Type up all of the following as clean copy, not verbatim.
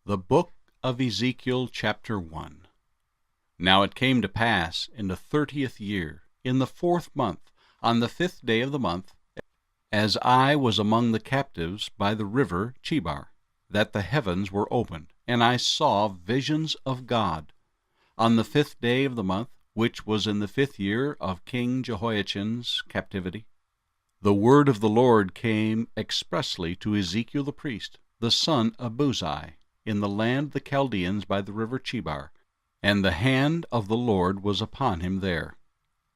The book of Ezekiel, chapter 1. Now it came to pass in the 30th year, in the 4th month, on the 5th day of the month, as I was among the captives by the river Chebar, that the heavens were opened, and I saw visions of God. On the 5th day of the month, which was in the 5th year of King Jehoiachin's captivity, the word of the Lord came expressly to Ezekiel the priest, the son of Buzi, in the land of the Chaldeans by the river Chebar, and the hand of the Lord was upon him there.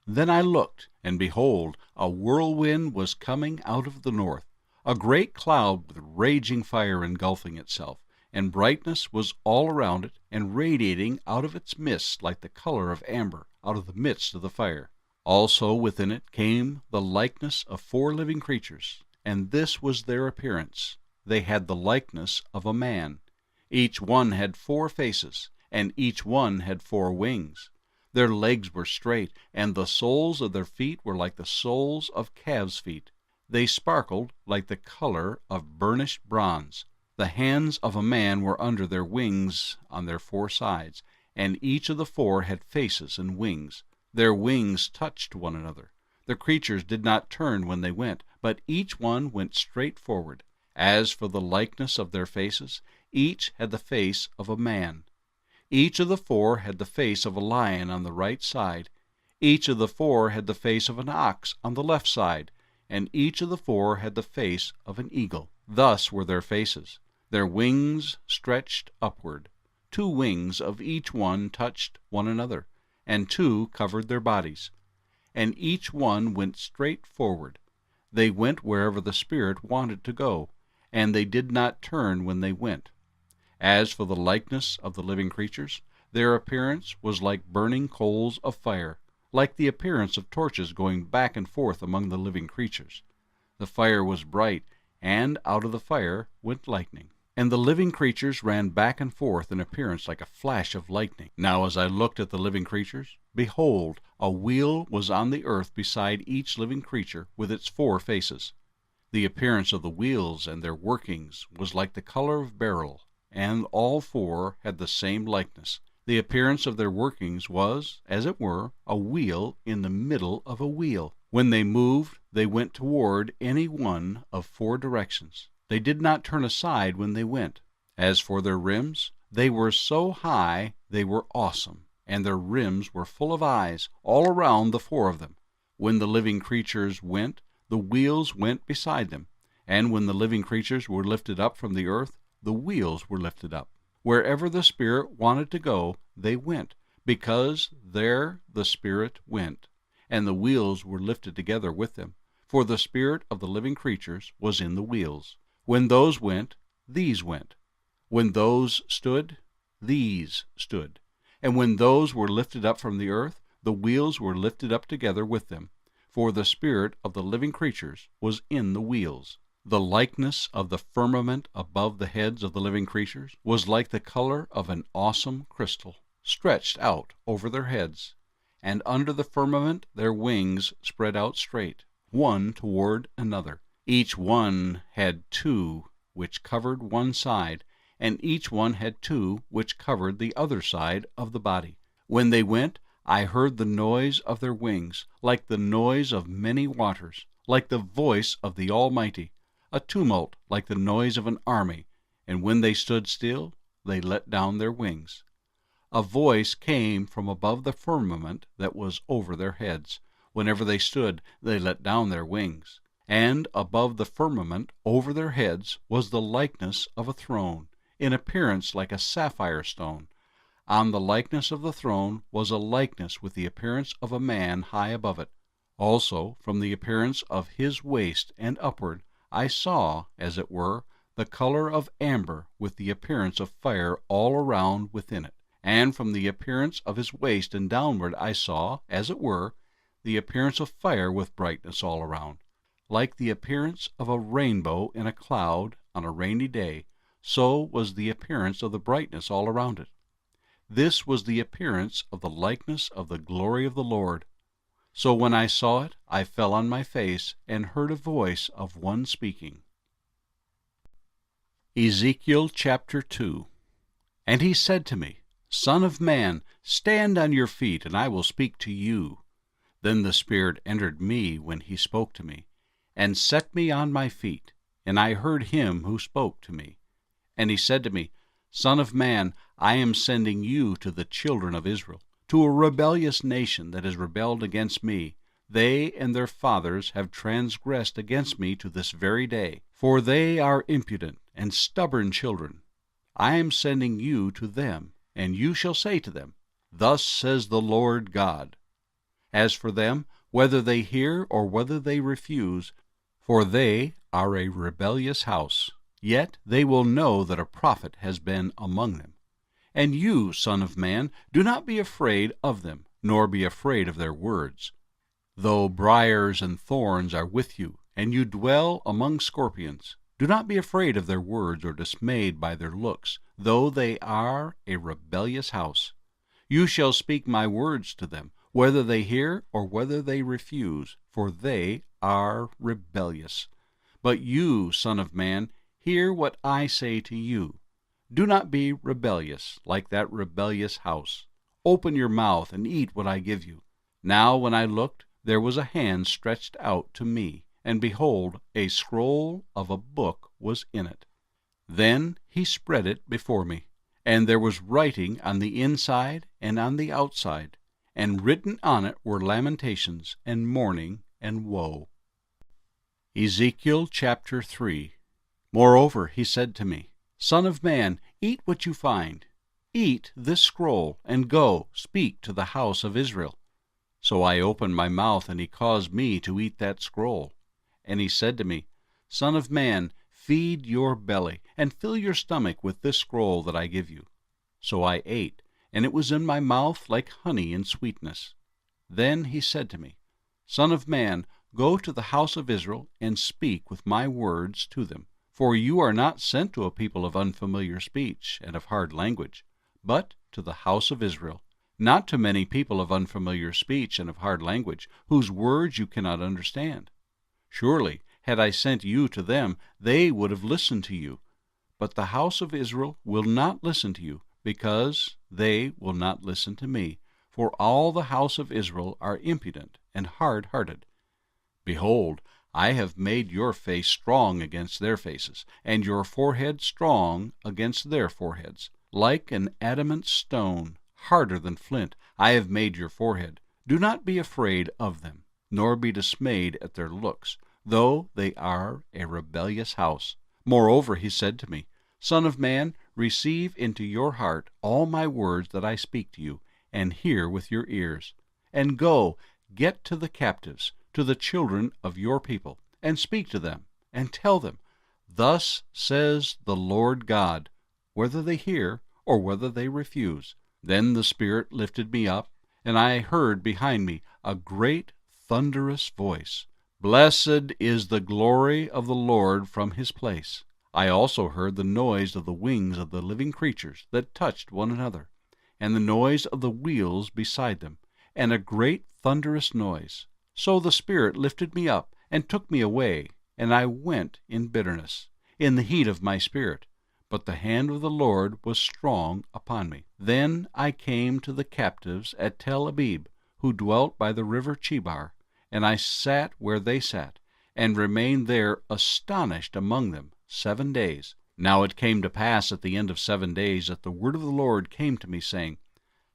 Then I looked, and behold, a whirlwind was coming out of the north, a great cloud with raging fire engulfing itself, and brightness was all around it, and radiating out of its midst like the color of amber out of the midst of the fire. Also within it came the likeness of 4 living creatures, and this was their appearance. They had the likeness of a man. Each one had 4 faces, and each one had 4 wings. Their legs were straight, and the soles of their feet were like the soles of calves' feet. They sparkled like the color of burnished bronze. The hands of a man were under their wings on their 4 sides, and each of the 4 had faces and wings. Their wings touched one another. The creatures did not turn when they went, but each one went straight forward. As for the likeness of their faces, each had the face of a man. Each of the 4 had the face of a lion on the right side. Each of the 4 had the face of an ox on the left side, and each of the 4 had the face of an eagle. Thus were their faces. Their wings stretched upward. 2 wings of each one touched one another, and 2 covered their bodies. And each one went straight forward. They went wherever the Spirit wanted to go, and they did not turn when they went. As for the likeness of the living creatures, their appearance was like burning coals of fire, like the appearance of torches going back and forth among the living creatures. The fire was bright, and out of the fire went lightning. And the living creatures ran back and forth in appearance like a flash of lightning. Now as I looked at the living creatures, behold, a wheel was on the earth beside each living creature with its 4 faces. The appearance of the wheels and their workings was like the color of beryl, and all 4 had the same likeness. The appearance of their workings was, as it were, a wheel in the middle of a wheel. When they moved, they went toward any one of 4 directions. They did not turn aside when they went. As for their rims, they were so high they were awesome, and their rims were full of eyes all around the 4 of them. When the living creatures went, the wheels went beside them, and when the living creatures were lifted up from the earth, the wheels were lifted up. Wherever the Spirit wanted to go, they went, because there the Spirit went, and the wheels were lifted together with them, for the Spirit of the living creatures was in the wheels. When those went, these went. When those stood, these stood. And when those were lifted up from the earth, the wheels were lifted up together with them, for the Spirit of the living creatures was in the wheels. The likeness of the firmament above the heads of the living creatures was like the color of an awesome crystal, stretched out over their heads. And under the firmament their wings spread out straight, one toward another. Each one had 2 which covered one side, and each one had 2 which covered the other side of the body. When they went, I heard the noise of their wings, like the noise of many waters, like the voice of the Almighty, a tumult like the noise of an army, and when they stood still, they let down their wings. A voice came from above the firmament that was over their heads. Whenever they stood, they let down their wings. And above the firmament over their heads was the likeness of a throne, in appearance like a sapphire stone. On the likeness of the throne was a likeness with the appearance of a man high above it. Also, from the appearance of his waist and upward, I saw, as it were, the color of amber with the appearance of fire all around within it. And from the appearance of his waist and downward I saw, as it were, the appearance of fire with brightness all around. Like the appearance of a rainbow in a cloud on a rainy day, so was the appearance of the brightness all around it. This was the appearance of the likeness of the glory of the Lord. So when I saw it, I fell on my face and heard a voice of one speaking. Ezekiel chapter 2. And he said to me, Son of man, stand on your feet, and I will speak to you. Then the Spirit entered me when he spoke to me, and set me on my feet, and I heard him who spoke to me. And he said to me, Son of man, I am sending you to the children of Israel, to a rebellious nation that has rebelled against me. They and their fathers have transgressed against me to this very day, for they are impudent and stubborn children. I am sending you to them, and you shall say to them, Thus says the Lord God. As for them, whether they hear or whether they refuse, for they are a rebellious house, yet they will know that a prophet has been among them. And you, son of man, do not be afraid of them, nor be afraid of their words. Though briars and thorns are with you, and you dwell among scorpions, do not be afraid of their words or dismayed by their looks, though they are a rebellious house. You shall speak my words to them, whether they hear or whether they refuse, for they are rebellious. But you, son of man, hear what I say to you. Do not be rebellious like that rebellious house. Open your mouth and eat what I give you. Now when I looked, there was a hand stretched out to me, and behold, a scroll of a book was in it. Then he spread it before me, and there was writing on the inside and on the outside, and written on it were lamentations and mourning and woe. Ezekiel chapter 3. Moreover he said to me, Son of man, eat what you find. Eat this scroll, and go, speak to the house of Israel. So I opened my mouth, and he caused me to eat that scroll. And he said to me, Son of man, feed your belly, and fill your stomach with this scroll that I give you. So I ate, and it was in my mouth like honey and sweetness. Then he said to me, Son of man, go to the house of Israel, and speak with my words to them. For you are not sent to a people of unfamiliar speech and of hard language, but to the house of Israel, not to many people of unfamiliar speech and of hard language, whose words you cannot understand. Surely, had I sent you to them, they would have listened to you. But the house of Israel will not listen to you, because they will not listen to me. For all the house of Israel are impudent and hard-hearted. Behold, I have made your face strong against their faces, and your forehead strong against their foreheads. Like an adamant stone, harder than flint, I have made your forehead. Do not be afraid of them, nor be dismayed at their looks, though they are a rebellious house. Moreover he said to me, Son of man, receive into your heart all my words that I speak to you, and hear with your ears. And go, get to the captives, to the children of your people, and speak to them, and tell them, Thus says the Lord God, whether they hear or whether they refuse. Then the Spirit lifted me up, and I heard behind me a great thunderous voice, Blessed is the glory of the Lord from his place. I also heard the noise of the wings of the living creatures that touched one another, and the noise of the wheels beside them, and a great thunderous noise. So the Spirit lifted me up and took me away, and I went in bitterness, in the heat of my spirit. But the hand of the Lord was strong upon me. Then I came to the captives at Tel Abib, who dwelt by the river Chebar, and I sat where they sat, and remained there astonished among them 7 days. Now it came to pass at the end of 7 days that the word of the Lord came to me, saying,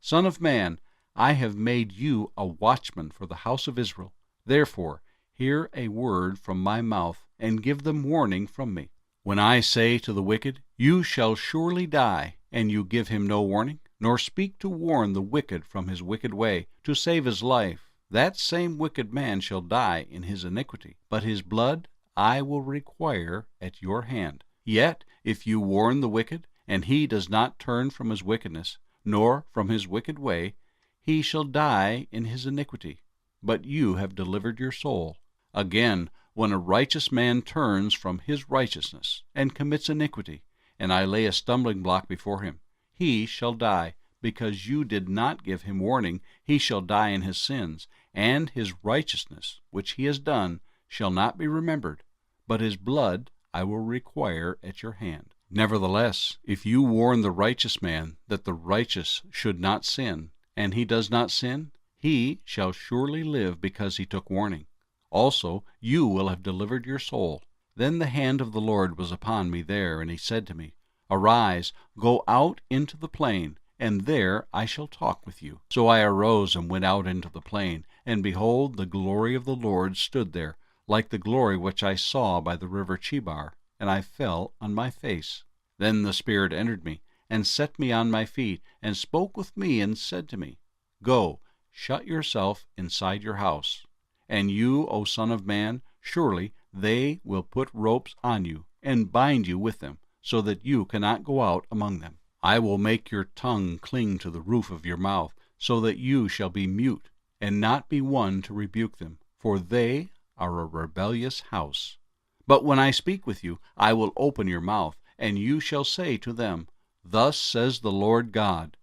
Son of man, I have made you a watchman for the house of Israel. Therefore, hear a word from my mouth, and give them warning from me. When I say to the wicked, You shall surely die, and you give him no warning, nor speak to warn the wicked from his wicked way, to save his life, that same wicked man shall die in his iniquity, but his blood I will require at your hand. Yet, if you warn the wicked, and he does not turn from his wickedness, nor from his wicked way, he shall die in his iniquity, but you have delivered your soul. Again, when a righteous man turns from his righteousness, and commits iniquity, and I lay a stumbling block before him, he shall die, because you did not give him warning. He shall die in his sins, and his righteousness, which he has done, shall not be remembered, but his blood I will require at your hand. Nevertheless, if you warn the righteous man that the righteous should not sin, and he does not sin, he shall surely live because he took warning. Also, you will have delivered your soul. Then the hand of the Lord was upon me there, and he said to me, Arise, go out into the plain, and there I shall talk with you. So I arose and went out into the plain, and behold, the glory of the Lord stood there, like the glory which I saw by the river Chebar, and I fell on my face. Then the Spirit entered me, and set me on my feet, and spoke with me, and said to me, Go, shut yourself inside your house. And you, O Son of man, surely they will put ropes on you, and bind you with them, so that you cannot go out among them. I will make your tongue cling to the roof of your mouth, so that you shall be mute, and not be one to rebuke them, for they are a rebellious house. But when I speak with you, I will open your mouth, and you shall say to them, Thus says the Lord God.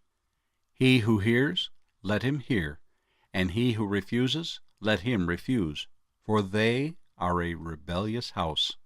He who hears, let him hear, and he who refuses, let him refuse, for they are a rebellious house.